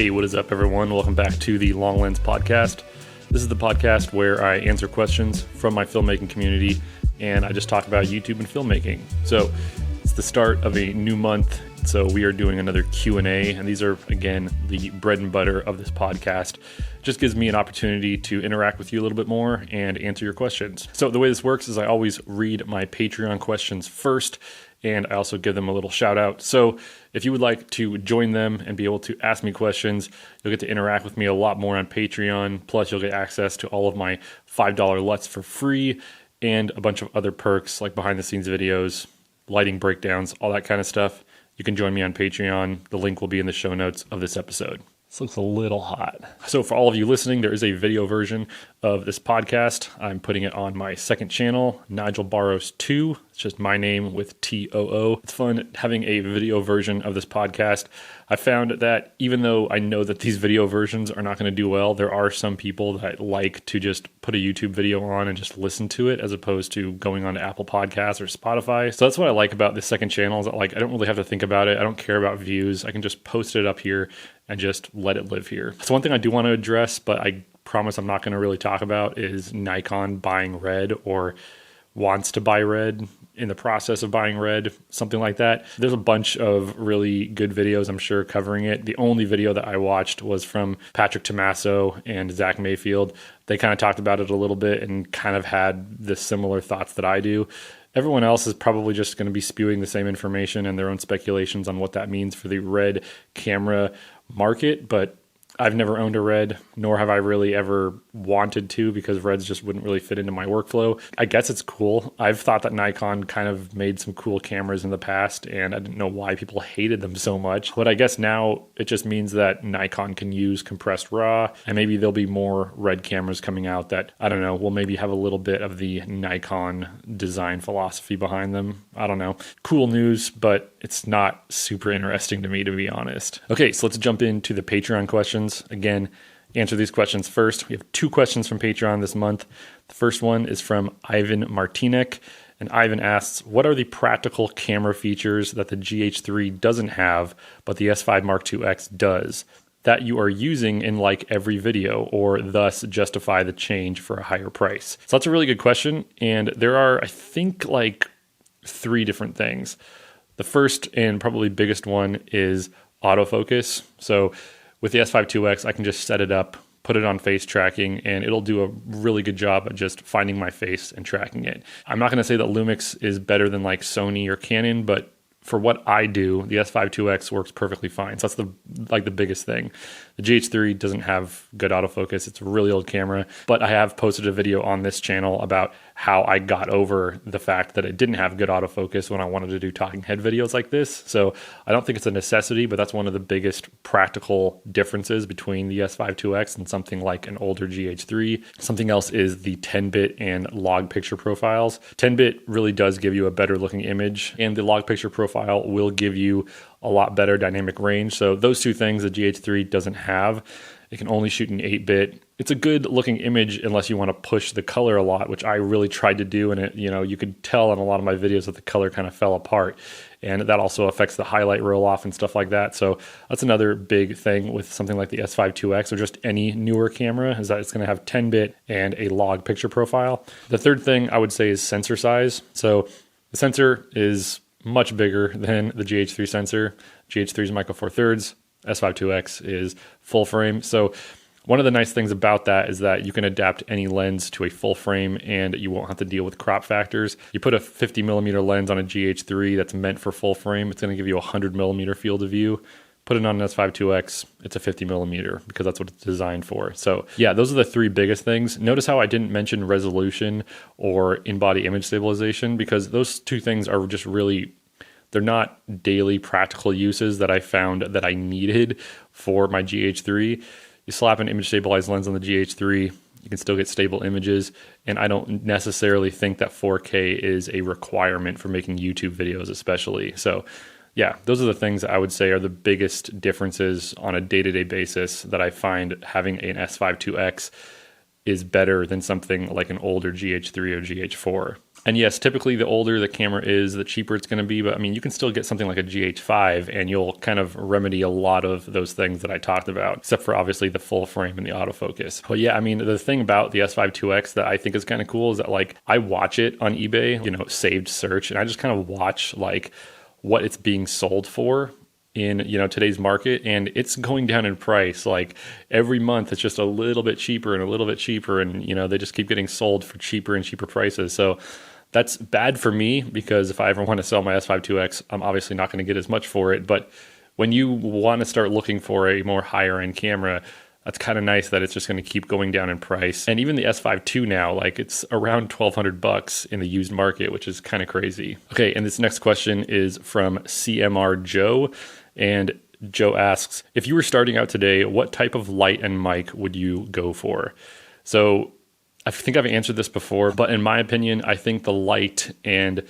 Hey, what is up, everyone? Welcome back to the Long Lens Podcast. This is the podcast where I answer questions from my filmmaking community, and I just talk about YouTube and filmmaking. So it's the start of a new month, so we are doing another Q&A, and these are, again, the bread and butter of this podcast. It just gives me an opportunity to interact with you a little bit more and answer your questions. So the way this works is I always read my Patreon questions first, and I also give them a little shout out. So if you would like to join them and be able to ask me questions, you'll get to interact with me a lot more on Patreon. Plus, you'll get access to all of my $5 LUTs for free and a bunch of other perks like behind the scenes videos, lighting breakdowns, all that kind of stuff. You can join me on Patreon. The link will be in the show notes of this episode. This looks a little hot. So for all of you listening, there is a video version of this podcast. I'm putting it on my second channel, Nigel Barros 2. It's just my name with TOO. It's fun having a video version of this podcast. I found that even though I know that these video versions are not going to do well, there are some people that like to just put a YouTube video on and just listen to it as opposed to going on to Apple Podcasts or Spotify. So that's what I like about this second channel is that I don't really have to think about it. I don't care about views. I can just post it up here and just let it live here. So one thing I do want to address, but I promise I'm not going to really talk about, is Nikon buying Red or wants to buy Red, in the process of buying Red, something like that. There's a bunch of really good videos, I'm sure, covering it. The only video that I watched was from Patrick Tommaso and Zach Mayfield. They kind of talked about it a little bit and kind of had the similar thoughts that I do. Everyone else is probably just going to be spewing the same information and their own speculations on what that means for the Red camera market, but I've never owned a Red, nor have I really ever wanted to, because Reds just wouldn't really fit into my workflow. I guess it's cool. I've thought that Nikon kind of made some cool cameras in the past, and I didn't know why people hated them so much. But I guess now it just means that Nikon can use compressed RAW, and maybe there'll be more Red cameras coming out that, I don't know, will maybe have a little bit of the Nikon design philosophy behind them. I don't know. Cool news, but it's not super interesting to me, to be honest. Okay, so let's jump into the Patreon questions. Again, answer these questions first. We have 2 questions from Patreon this month. The first one is from Ivan Martinek, and Ivan asks, what are the practical camera features that the GH3 doesn't have, but the S5 Mark II X does, that you are using in like every video, or thus justify the change for a higher price? So that's a really good question, and there are, I think, like 3 different things. The first and probably biggest one is autofocus. So with the S5 IIX, I can just set it up, put it on face tracking, and it'll do a really good job at just finding my face and tracking it. I'm not going to say that Lumix is better than like Sony or Canon, but for what I do, the S5 IIX works perfectly fine. So that's the biggest thing. The GH3 doesn't have good autofocus. It's a really old camera, but I have posted a video on this channel about how I got over the fact that it didn't have good autofocus when I wanted to do talking head videos like this. So I don't think it's a necessity, but that's one of the biggest practical differences between the S5 IIX and something like an older GH3. Something else is the 10-bit and log picture profiles. 10-bit really does give you a better looking image, and the log picture profile will give you a lot better dynamic range. So those 2 things the GH3 doesn't have. It can only shoot in 8-bit. It's a good looking image unless you want to push the color a lot, which I really tried to do. And it, you could tell in a lot of my videos that the color kind of fell apart. And that also affects the highlight roll off and stuff like that. So that's another big thing with something like the S5 IIX or just any newer camera, is that it's going to have 10-bit and a log picture profile. The third thing I would say is sensor size. So the sensor is much bigger than the GH3 sensor. GH3 is micro four thirds. S5 IIX is full frame. So one of the nice things about that is that you can adapt any lens to a full frame and you won't have to deal with crop factors. You put a 50 millimeter lens on a GH3 that's meant for full frame, it's going to give you a 100 millimeter field of view. Put it on an S5 IIX, it's a 50 millimeter because that's what it's designed for. So yeah, those are the 3 biggest things. Notice how I didn't mention resolution or in-body image stabilization, because those 2 things are just really, they're not daily practical uses that I found that I needed for my GH3. You slap an image stabilized lens on the GH3, you can still get stable images, and I don't necessarily think that 4K is a requirement for making YouTube videos especially. So yeah, those are the things that I would say are the biggest differences on a day-to-day basis that I find having an S5 IIX is better than something like an older GH3 or GH4. And yes, typically the older the camera is, the cheaper it's going to be. But I mean, you can still get something like a GH5 and you'll kind of remedy a lot of those things that I talked about, except for obviously the full frame and the autofocus. But yeah, I mean, the thing about the S5 2X that I think is kind of cool is that like I watch it on eBay, saved search, and I just kind of watch like what it's being sold for in today's market, and it's going down in price. Like every month it's just a little bit cheaper and a little bit cheaper, and they just keep getting sold for cheaper and cheaper prices. So that's bad for me, because if I ever want to sell my S5 2X, I'm obviously not going to get as much for it. But when you want to start looking for a more higher end camera, that's kind of nice that it's just going to keep going down in price. And even the S5 II now, like it's around $1,200 in the used market, which is kind of crazy. Okay, and this next question is from CMR Joe. And Joe asks, if you were starting out today, what type of light and mic would you go for? So I think I've answered this before, but in my opinion, I think the light and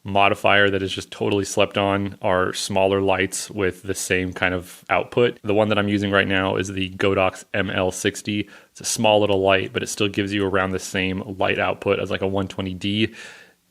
modifier that is just totally slept on are smaller lights with the same kind of output. The one that I'm using right now is the Godox ML60. It's a small little light, but it still gives you around the same light output as like a 120D.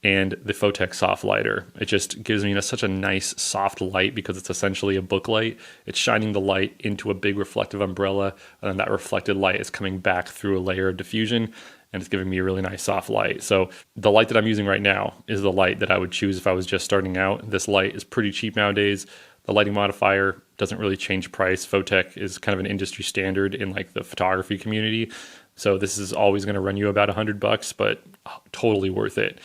And the Photech soft lighter. It just gives me such a nice soft light because it's essentially a book light. It's shining the light into a big reflective umbrella, and then that reflected light is coming back through a layer of diffusion, and it's giving me a really nice soft light. So the light that I'm using right now is the light that I would choose if I was just starting out. This light is pretty cheap nowadays. The lighting modifier doesn't really change price. Photech is kind of an industry standard in like the photography community. So this is always going to run you about $100, but totally worth it.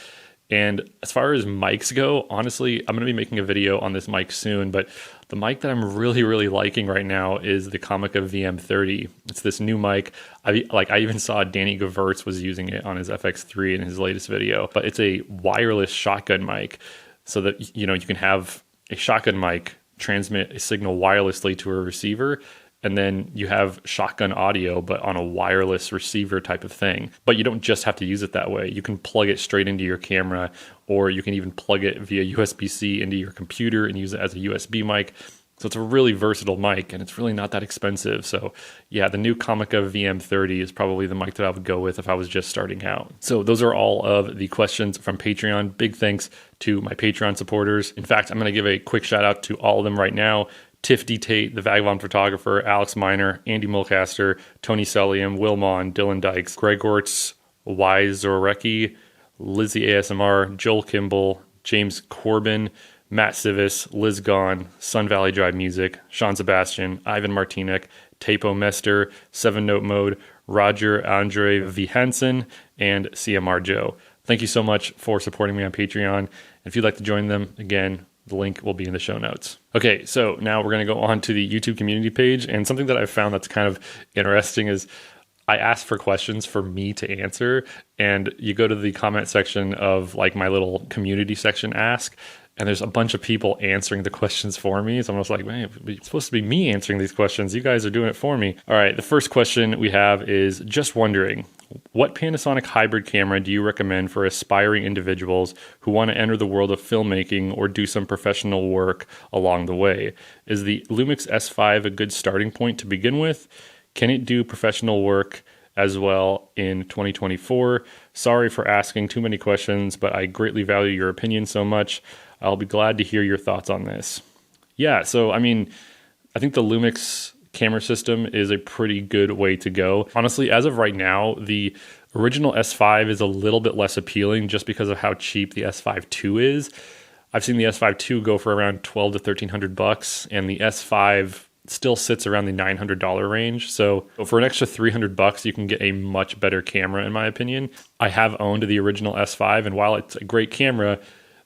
And as far as mics go, honestly, I'm going to be making a video on this mic soon, but the mic that I'm really, really liking right now is the Comica VM30. It's this new mic. I even saw Danny Gevirtz was using it on his FX3 in his latest video, but it's a wireless shotgun mic so that, you can have a shotgun mic transmit a signal wirelessly to a receiver, and then you have shotgun audio, but on a wireless receiver type of thing. But you don't just have to use it that way. You can plug it straight into your camera, or you can even plug it via USB-C into your computer and use it as a USB mic. So it's a really versatile mic, and it's really not that expensive. So yeah, the new Comica VM30 is probably the mic that I would go with if I was just starting out. So those are all of the questions from Patreon. Big thanks to my Patreon supporters. In fact, I'm going to give a quick shout out to all of them right now. Tiff D. Tate, the Vagabond Photographer, Alex Miner, Andy Mulcaster, Tony Selliam, Will Mon, Dylan Dykes, Greg Orts, Wise Zorecki, Lizzie ASMR, Joel Kimball, James Corbin, Matt Civis, Liz Gone, Sun Valley Drive Music, Sean Sebastian, Ivan Martinek, Tapo Mester, 7 Note Mode, Roger Andre V. Hansen, and CMR Joe. Thank you so much for supporting me on Patreon. If you'd like to join them, again, the link will be in the show notes. Okay, so now we're going to go on to the YouTube community page. And something that I've found that's kind of interesting is I asked for questions for me to answer. And you go to the comment section of like my little community section, ask, and there's a bunch of people answering the questions for me. So I'm almost like, man, it's supposed to be me answering these questions. You guys are doing it for me. All right, the first question we have is just wondering, what Panasonic hybrid camera do you recommend for aspiring individuals who want to enter the world of filmmaking or do some professional work along the way? Is the Lumix S5 a good starting point to begin with? Can it do professional work as well in 2024? Sorry for asking too many questions, but I greatly value your opinion so much. I'll be glad to hear your thoughts on this. Yeah, so I mean, I think the Lumix camera system is a pretty good way to go. Honestly, as of right now, the original S5 is a little bit less appealing just because of how cheap the S5 II is. I've seen the S5 II go for around $1,200 to $1,300, and the S5 still sits around the $900 range. So for an extra $300, you can get a much better camera, in my opinion. I have owned the original S5, and while it's a great camera,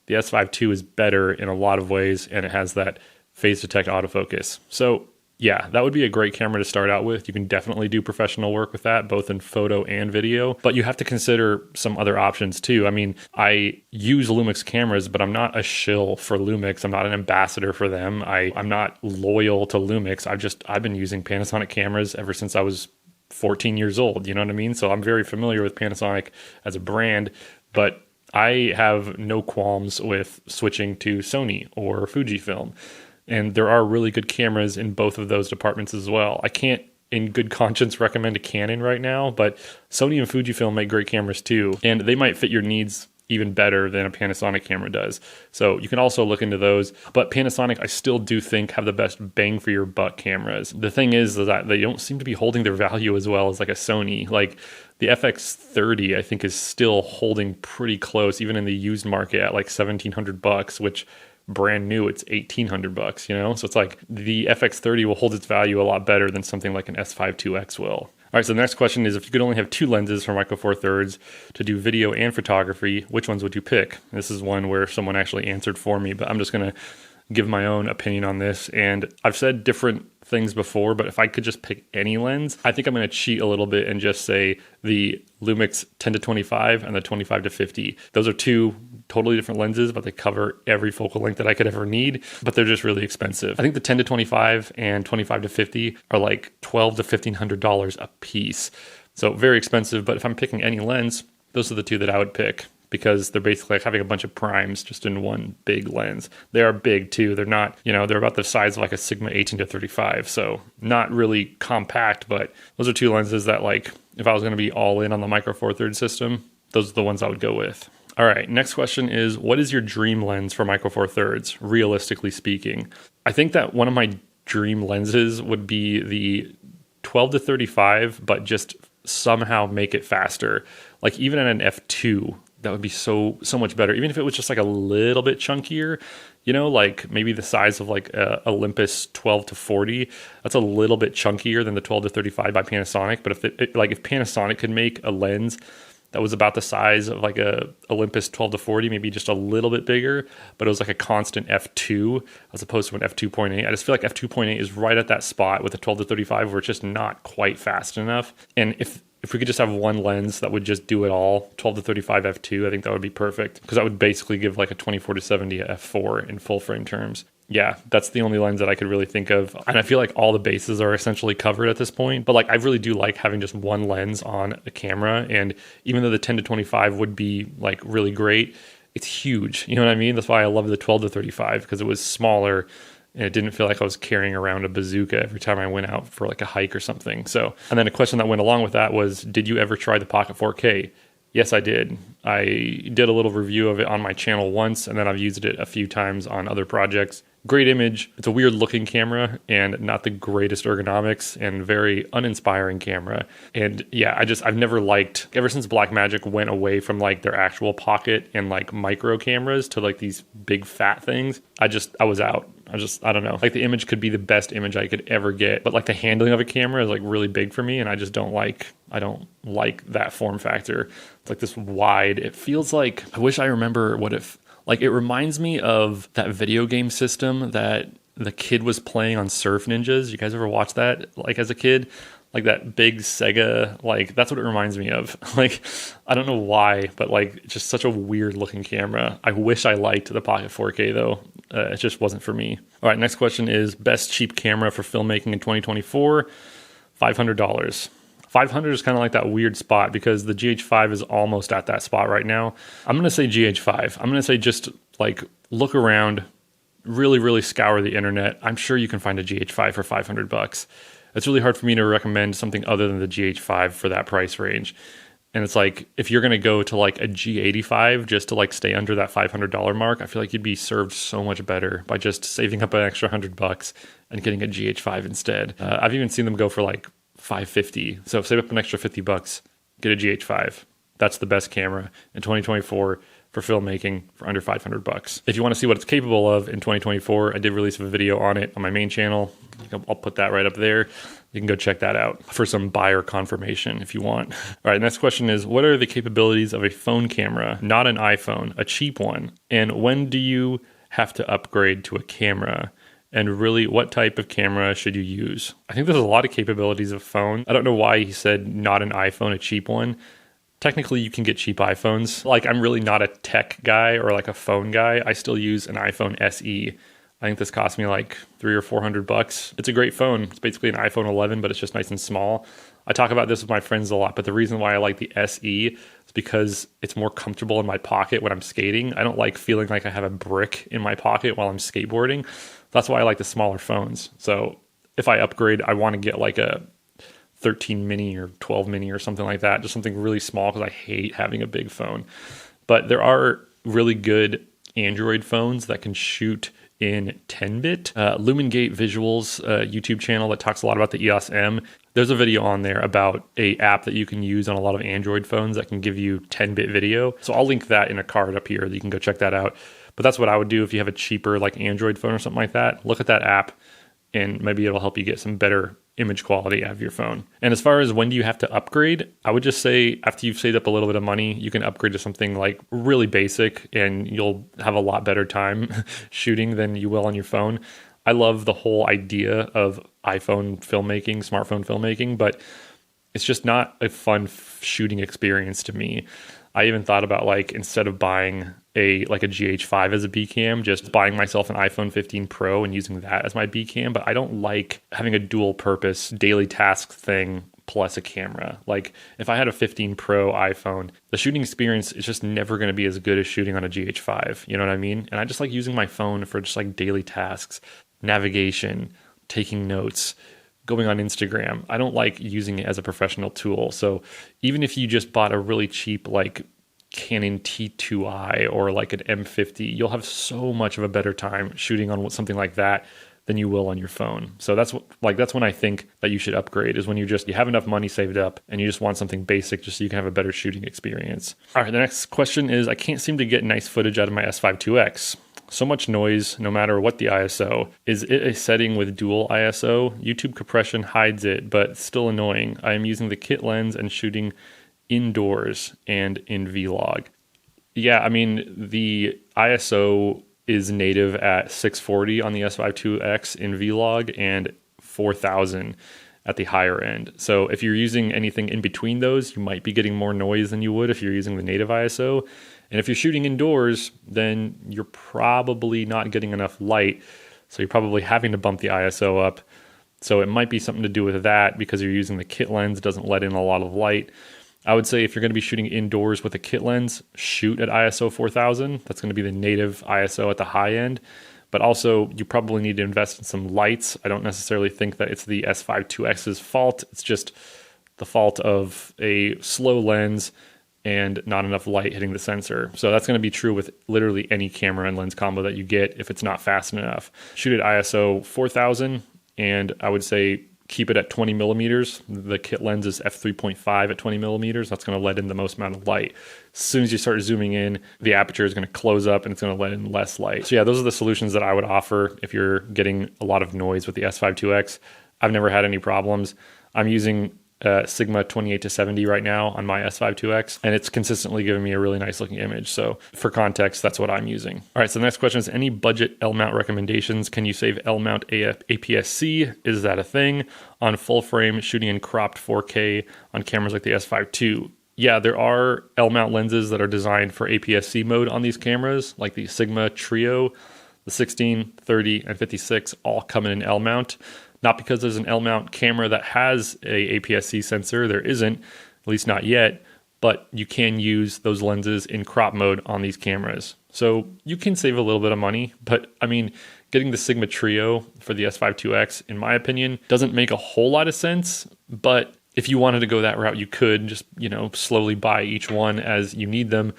the S5 II is better in a lot of ways, and it has that phase detect autofocus. So yeah, that would be a great camera to start out with. You can definitely do professional work with that, both in photo and video, but you have to consider some other options too. I mean, I use Lumix cameras, but I'm not a shill for Lumix. I'm not an ambassador for them. I'm not loyal to Lumix. I've been using Panasonic cameras ever since I was 14 years old. You know what I mean? So I'm very familiar with Panasonic as a brand, but I have no qualms with switching to Sony or Fujifilm. And there are really good cameras in both of those departments as well. I can't, in good conscience, recommend a Canon right now, but Sony and Fujifilm make great cameras too. And they might fit your needs even better than a Panasonic camera does. So you can also look into those. But Panasonic, I still do think, have the best bang for your buck cameras. The thing is that they don't seem to be holding their value as well as like a Sony. Like the FX30, I think, is still holding pretty close, even in the used market at like $1,700, which brand new, it's $1,800, you know? So it's like the FX30 will hold its value a lot better than something like an S5 2X will. All right, so the next question is, if you could only have two lenses for Micro Four Thirds to do video and photography, which ones would you pick? This is one where someone actually answered for me, but I'm just going to give my own opinion on this. And I've said different things before, but if I could just pick any lens, I think I'm going to cheat a little bit and just say the Lumix 10-25 and the 25-50. Those are two totally different lenses, but they cover every focal length that I could ever need, but they're just really expensive. I think the 10-25 and 25-50 are like $1,200 to $1,500 a piece. So very expensive, but if I'm picking any lens, those are the two that I would pick, because they're basically like having a bunch of primes just in one big lens. They are big too. They're not, they're about the size of like a Sigma 18-35. So not really compact, but those are two lenses that, like, if I was going to be all in on the Micro Four Thirds system, those are the ones I would go with. All right, next question is, what is your dream lens for Micro Four Thirds, realistically speaking? I think that one of my dream lenses would be the 12-35, but just somehow make it faster. Like even at an f2, that would be so much better. Even if it was just like a little bit chunkier, like maybe the size of like a Olympus 12-40. That's a little bit chunkier than the 12-35 by Panasonic. But if Panasonic could make a lens that was about the size of like a Olympus 12-40, maybe just a little bit bigger, but it was like a constant f2 as opposed to an f2.8. I just feel like f2.8 is right at that spot with the 12-35 where it's just not quite fast enough. And if we could just have one lens that would just do it all, 12-35 f2, I think that would be perfect, because that would basically give like a 24-70 f4 in full frame terms. Yeah, that's the only lens that I could really think of. And I feel like all the bases are essentially covered at this point. But like, I really do like having just one lens on a camera. And even though the 10-25 would be like really great, it's huge. You know what I mean? That's why I love the 12-35, because it was smaller and it didn't feel like I was carrying around a bazooka every time I went out for like a hike or something. So, and then a question that went along with that was, did you ever try the Pocket 4K? Yes, I did. I did a little review of it on my channel once, and then I've used it a few times on other projects. Great image. It's a weird looking camera and not the greatest ergonomics, and very uninspiring camera. And yeah, I've never liked, ever since Blackmagic went away from like their actual pocket and like micro cameras to like these big fat things, I was out. I don't know. Like the image could be the best image I could ever get, but like the handling of a camera is like really big for me, and I don't like that form factor. It's like this wide, it feels like, I wish I remember what if, like it reminds me of that video game system that the kid was playing on Surf Ninjas. You guys ever watch that like as a kid? Like that big Sega, like that's what it reminds me of. Like, I don't know why, but like just such a weird looking camera. I wish I liked the Pocket 4K though. It just wasn't for me. All right, next question is, best cheap camera for filmmaking in 2024, $500. 500 is kind of like that weird spot because the GH5 is almost at that spot right now. I'm going to say GH5. I'm going to say just like look around, really, really scour the internet. I'm sure you can find a GH5 for $500. It's really hard for me to recommend something other than the GH5 for that price range. And it's like, if you're going to go to like a G85 just to like stay under that $500 mark, I feel like you'd be served so much better by just saving up an extra $100 and getting a GH5 instead. I've even seen them go for like $550. So save up an extra $50, get a GH5. That's the best camera in 2024 for filmmaking for under $500. If you want to see what it's capable of in 2024, I did release a video on it on my main channel. I'll put that right up there. You can go check that out for some buyer confirmation if you want. All right, next question is, what are the capabilities of a phone camera, not an iPhone, a cheap one? And when do you have to upgrade to a camera? And really, what type of camera should you use? I think there's a lot of capabilities of phone. I don't know why he said not an iPhone, a cheap one. Technically, you can get cheap iPhones. Like, I'm really not a tech guy or like a phone guy. I still use an iPhone SE. I think this cost me like $300 or $400. It's a great phone. It's basically an iPhone 11, but it's just nice and small. I talk about this with my friends a lot, but the reason why I like the SE is because it's more comfortable in my pocket when I'm skating. I don't like feeling like I have a brick in my pocket while I'm skateboarding. That's why I like the smaller phones. So if I upgrade, I want to get like a 13 mini or 12 mini or something like that, just something really small because I hate having a big phone. But there are really good Android phones that can shoot in 10-bit. Lumengate Visuals, YouTube channel that talks a lot about the EOS M. There's a video on there about a app that you can use on a lot of Android phones that can give you 10-bit video. So I'll link that in a card up here that you can go check that out. But that's what I would do if you have a cheaper like Android phone or something like that. Look at that app and maybe it'll help you get some better image quality out of your phone. And as far as when do you have to upgrade, I would just say after you've saved up a little bit of money, you can upgrade to something like really basic and you'll have a lot better time shooting than you will on your phone. I love the whole idea of iPhone filmmaking, smartphone filmmaking, but it's just not a fun shooting experience to me. I even thought about like instead of buying a GH5 as a B cam, just buying myself an iPhone 15 Pro and using that as my B cam. But I don't like having a dual purpose daily task thing plus a camera. Like if I had a 15 Pro iPhone, the shooting experience is just never going to be as good as shooting on a GH5. You know what I mean? And I just like using my phone for just like daily tasks, navigation, taking notes, going on Instagram. I don't like using it as a professional tool. So even if you just bought a really cheap like Canon T2i or like an M50, you'll have so much of a better time shooting on something like that than you will on your phone. So that's when I think that you should upgrade, is when you have enough money saved up and you just want something basic just so you can have a better shooting experience. All right, the next question is, I can't seem to get nice footage out of my S5 IIX. So much noise, no matter what the ISO. Is it a setting with dual ISO? YouTube compression hides it, but it's still annoying. I am using the kit lens and shooting indoors and in vlog. Yeah, I mean, the ISO is native at 640 on the S5 IIX in vlog and 4000 at the higher end. So if you're using anything in between those, you might be getting more noise than you would if you're using the native ISO. And if you're shooting indoors, then you're probably not getting enough light. So you're probably having to bump the ISO up. So it might be something to do with that because you're using the kit lens, doesn't let in a lot of light. I would say if you're going to be shooting indoors with a kit lens, shoot at ISO 4000. That's going to be the native ISO at the high end. But also, you probably need to invest in some lights. I don't necessarily think that it's the S5 IIX's fault. It's just the fault of a slow lens and not enough light hitting the sensor. So that's going to be true with literally any camera and lens combo that you get if it's not fast enough. Shoot at ISO 4000, and I would say keep it at 20 millimeters. The kit lens is f3.5 at 20 millimeters. That's going to let in the most amount of light. As soon as you start zooming in, the aperture is going to close up and it's going to let in less light. So yeah, those are the solutions that I would offer if you're getting a lot of noise with the S5 IIX. I've never had any problems. I'm using Sigma 28-70 right now on my S5 IIX, and it's consistently giving me a really nice looking image. So for context, that's what I'm using. All right, so the next question is, any budget LMount recommendations? Can you save LMount APS-C? Is that a thing? On full frame, shooting in cropped 4K on cameras like the S5 II. Yeah, there are LMount lenses that are designed for APS-C mode on these cameras, like the Sigma Trio, the 16, 30, and 56 all come in an LMount. Not because there's an LMount camera that has a APS-C sensor. There isn't, at least not yet, but you can use those lenses in crop mode on these cameras. So you can save a little bit of money, but I mean, getting the Sigma Trio for the S5 IIX, in my opinion, doesn't make a whole lot of sense. But if you wanted to go that route, you could just, slowly buy each one as you need them.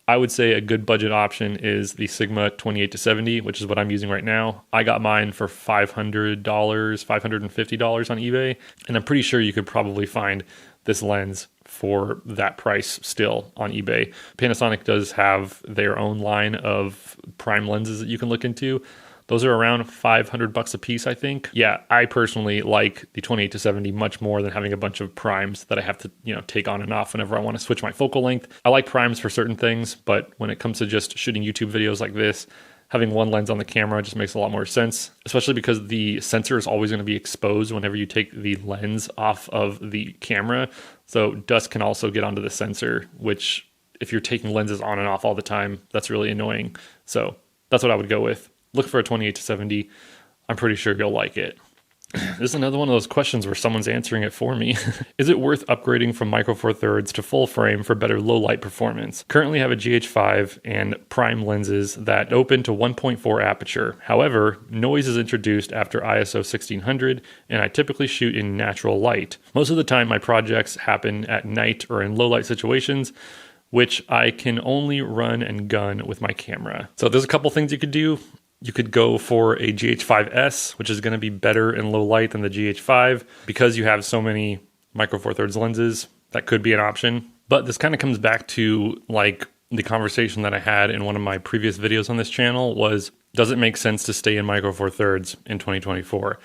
I would say a good budget option is the Sigma 28-70, which is what I'm using right now. I got mine for $500, $550 on eBay, and I'm pretty sure you could probably find this lens for that price still on eBay. Panasonic does have their own line of prime lenses that you can look into. Those are around $500 a piece, I think. Yeah, I personally like the 28-70 much more than having a bunch of primes that I have to, take on and off whenever I want to switch my focal length. I like primes for certain things, but when it comes to just shooting YouTube videos like this, having one lens on the camera just makes a lot more sense, especially because the sensor is always going to be exposed whenever you take the lens off of the camera. So dust can also get onto the sensor, which if you're taking lenses on and off all the time, that's really annoying. So that's what I would go with. Look for a 28-70. I'm pretty sure you'll like it. This is another one of those questions where someone's answering it for me. Is it worth upgrading from Micro Four Thirds to full frame for better low light performance? Currently have a GH5 and prime lenses that open to 1.4 aperture. However, noise is introduced after ISO 1600, and I typically shoot in natural light. Most of the time my projects happen at night or in low light situations, which I can only run and gun with my camera. So there's a couple things you could do. You could go for a GH5S, which is going to be better in low light than the GH5. Because you have so many micro four thirds lenses, that could be an option. But this kind of comes back to like the conversation that I had in one of my previous videos on this channel was, does it make sense to stay in micro four thirds in 2024?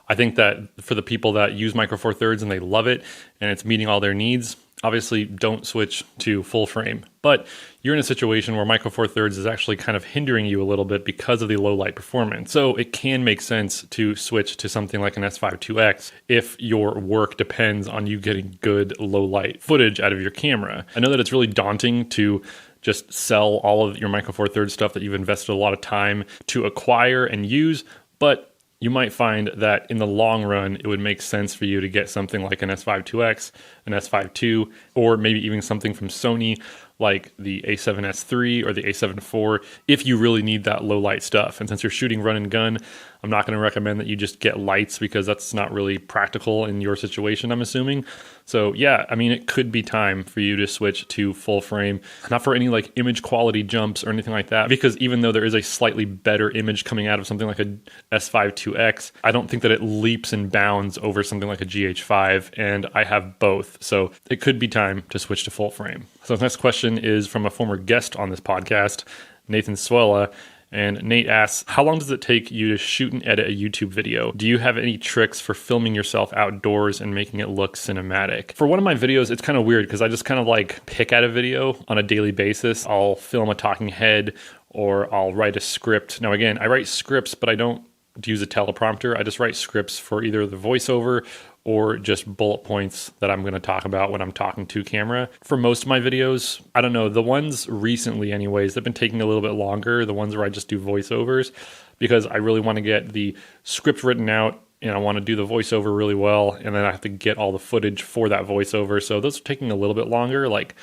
I think that for the people that use micro four thirds and they love it and it's meeting all their needs, obviously don't switch to full frame. But you're in a situation where micro four thirds is actually kind of hindering you a little bit because of the low light performance. So it can make sense to switch to something like an S5 2X if your work depends on you getting good low light footage out of your camera. I know that it's really daunting to just sell all of your micro four thirds stuff that you've invested a lot of time to acquire and use, but you might find that in the long run, it would make sense for you to get something like an S5 2X, an S5 II, or maybe even something from Sony like the A7S III or the A7 IV if you really need that low light stuff. And since you're shooting run and gun, I'm not going to recommend that you just get lights because that's not really practical in your situation, I'm assuming. So yeah, I mean, it could be time for you to switch to full frame, not for any like image quality jumps or anything like that, because even though there is a slightly better image coming out of something like a S5 2X, I don't think that it leaps and bounds over something like a GH5, and I have both. So it could be time to switch to full frame. So the next question is from a former guest on this podcast, Nathan Swella. And Nate asks, how long does it take you to shoot and edit a YouTube video? Do you have any tricks for filming yourself outdoors and making it look cinematic? For one of my videos, it's kind of weird because I just kind of like pick at a video on a daily basis. I'll film a talking head or I'll write a script. Now again, I write scripts, but I don't use a teleprompter. I just write scripts for either the voiceover or just bullet points that I'm going to talk about when I'm talking to camera. For most of my videos, I don't know, the ones recently anyways, they've been taking a little bit longer, the ones where I just do voiceovers, because I really want to get the script written out and I want to do the voiceover really well, and then I have to get all the footage for that voiceover. So those are taking a little bit longer, like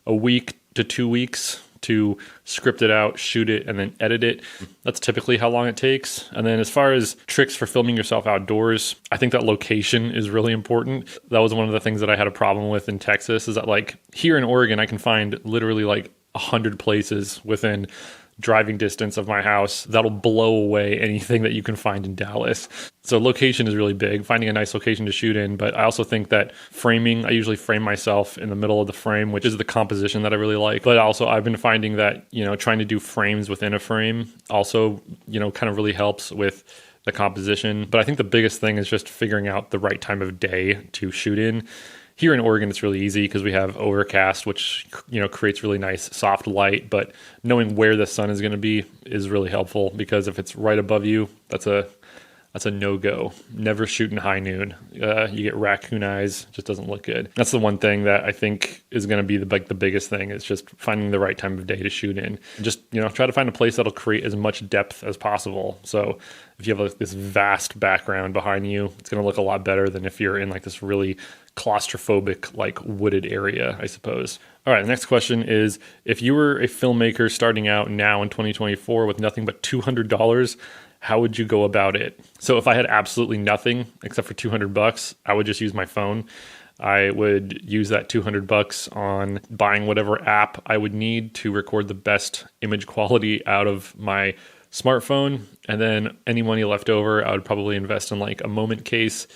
a week to 2 weeks to script it out, shoot it, and then edit it. That's typically how long it takes. And then as far as tricks for filming yourself outdoors, I think that location is really important. That was one of the things that I had a problem with in Texas, is that like here in Oregon, I can find literally like 100 places within driving distance of my house that'll blow away anything that you can find in Dallas. So location is really big, finding a nice location to shoot in. But I also think that framing, I usually frame myself in the middle of the frame, which is the composition that I really like. But also I've been finding that, you know, trying to do frames within a frame also, you know, kind of really helps with the composition. But I think the biggest thing is just figuring out the right time of day to shoot in. Here in Oregon, it's really easy because we have overcast, which, you know, creates really nice soft light. But knowing where the sun is going to be is really helpful, because if it's right above you, that's a no-go. Never shoot in high noon. You get raccoon eyes. It just doesn't look good. That's the one thing that I think is going to be the biggest thing, is just finding the right time of day to shoot in. Just, you know, try to find a place that'll create as much depth as possible. So if you have this vast background behind you, it's going to look a lot better than if you're in like this really claustrophobic, like wooded area, I suppose. All right, the next question is, if you were a filmmaker starting out now in 2024 with nothing but $200, how would you go about it? So if I had absolutely nothing except for $200, I would just use my phone. I would use that $200 on buying whatever app I would need to record the best image quality out of my smartphone. And then any money left over, I would probably invest in like a moment case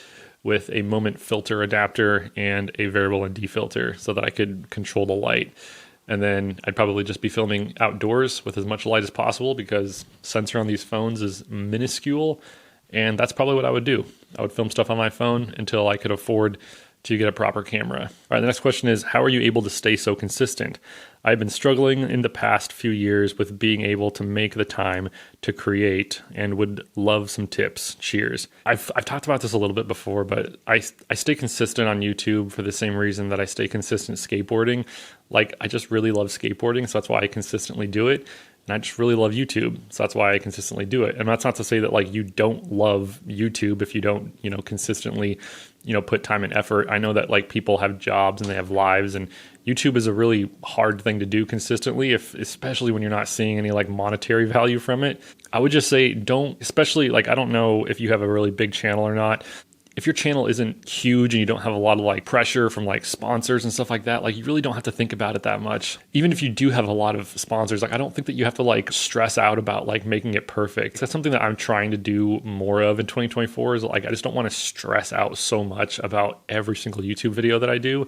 with a moment filter adapter and a variable ND filter so that I could control the light. And then I'd probably just be filming outdoors with as much light as possible, because sensor on these phones is minuscule. And that's probably what I would do. I would film stuff on my phone until I could afford to get a proper camera. All right, the next question is, how are you able to stay so consistent? I've been struggling in the past few years with being able to make the time to create and would love some tips. Cheers. I've talked about this a little bit before, but I stay consistent on YouTube for the same reason that I stay consistent skateboarding. Like, I just really love skateboarding, so that's why I consistently do it. And I just really love YouTube, so that's why I consistently do it. And that's not to say that like you don't love YouTube if you don't, you know, consistently, you know, put time and effort. I know that like people have jobs and they have lives, and YouTube is a really hard thing to do consistently, especially when you're not seeing any like monetary value from it. I would just say don't, especially like, I don't know if you have a really big channel or not. if your channel isn't huge and you don't have a lot of like pressure from like sponsors and stuff like that, like you really don't have to think about it that much. Even if you do have a lot of sponsors, like I don't think that you have to like stress out about like making it perfect. That's something that I'm trying to do more of in 2024 is like, I just don't want to stress out so much about every single YouTube video that I do.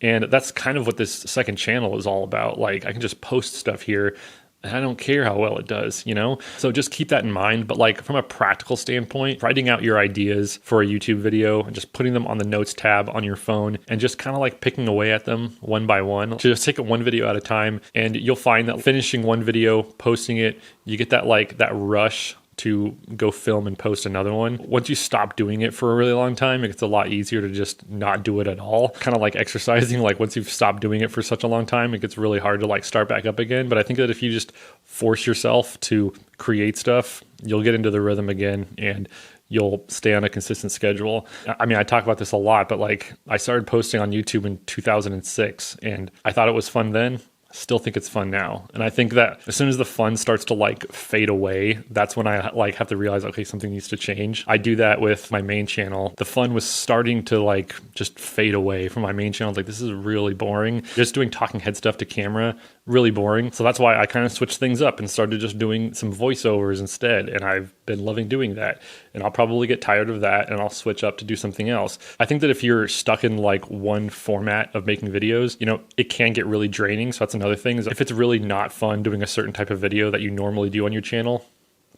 And that's kind of what this second channel is all about. Like I can just post stuff here and I don't care how well it does, you know? So just keep that in mind. But like from a practical standpoint, writing out your ideas for a YouTube video and just putting them on the notes tab on your phone and just kind of like picking away at them one by one. Just take it one video at a time. And you'll find that finishing one video, posting it, you get that like that rush to go film and post another one. Once you stop doing it for a really long time, it gets a lot easier to just not do it at all. Kind of like exercising, like once you've stopped doing it for such a long time, it gets really hard to like start back up again. But I think that if you just force yourself to create stuff, you'll get into the rhythm again and you'll stay on a consistent schedule. I mean, I talk about this a lot, but like I started posting on YouTube in 2006 and I thought it was fun then. Still think it's fun now. And I think that as soon as the fun starts to like fade away, that's when I like have to realize, okay, something needs to change. I do that with my main channel. The fun was starting to like just fade away from my main channel. Like, this is really boring. Just doing talking head stuff to camera, really boring. So that's why I kind of switched things up and started just doing some voiceovers instead. And I've been loving doing that. And I'll probably get tired of that and I'll switch up to do something else. I think that if you're stuck in like one format of making videos, you know, it can get really draining. So that's another thing, is if it's really not fun doing a certain type of video that you normally do on your channel,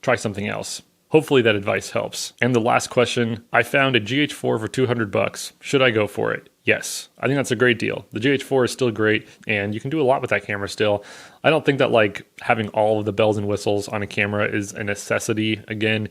try something else. Hopefully that advice helps. And the last question, I found a GH4 for $200. Should I go for it? Yes, I think that's a great deal. The GH4 is still great and you can do a lot with that camera still. I don't think that like having all of the bells and whistles on a camera is a necessity. Again,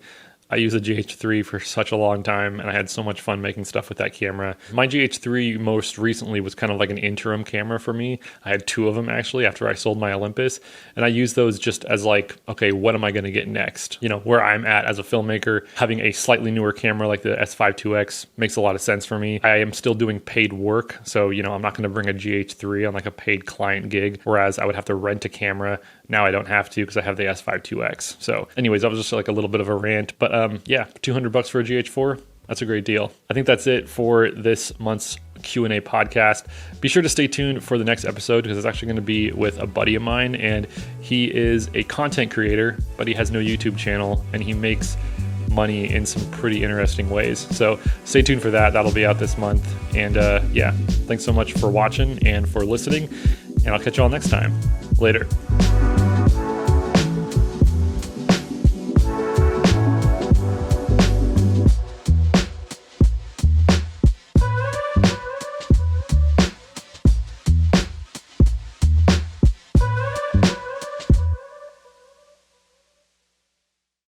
I used a GH3 for such a long time and I had so much fun making stuff with that camera. My GH3 most recently was kind of like an interim camera for me. I had two of them actually after I sold my Olympus, and I used those just as like, okay, what am I going to get next? You know, where I'm at as a filmmaker, having a slightly newer camera like the S5 2X makes a lot of sense for me. I am still doing paid work, so you know, I'm not going to bring a GH3 on like a paid client gig, whereas I would have to rent a camera. Now I don't have to because I have the S5 2X. So anyways, that was just like a little bit of a rant, but yeah, $200 for a GH4, that's a great deal. I think that's it for this month's Q&A podcast. Be sure to stay tuned for the next episode because it's actually going to be with a buddy of mine, and he is a content creator, but he has no YouTube channel and he makes money in some pretty interesting ways. So stay tuned for that. That'll be out this month. And yeah, thanks so much for watching and for listening, and I'll catch you all next time. Later.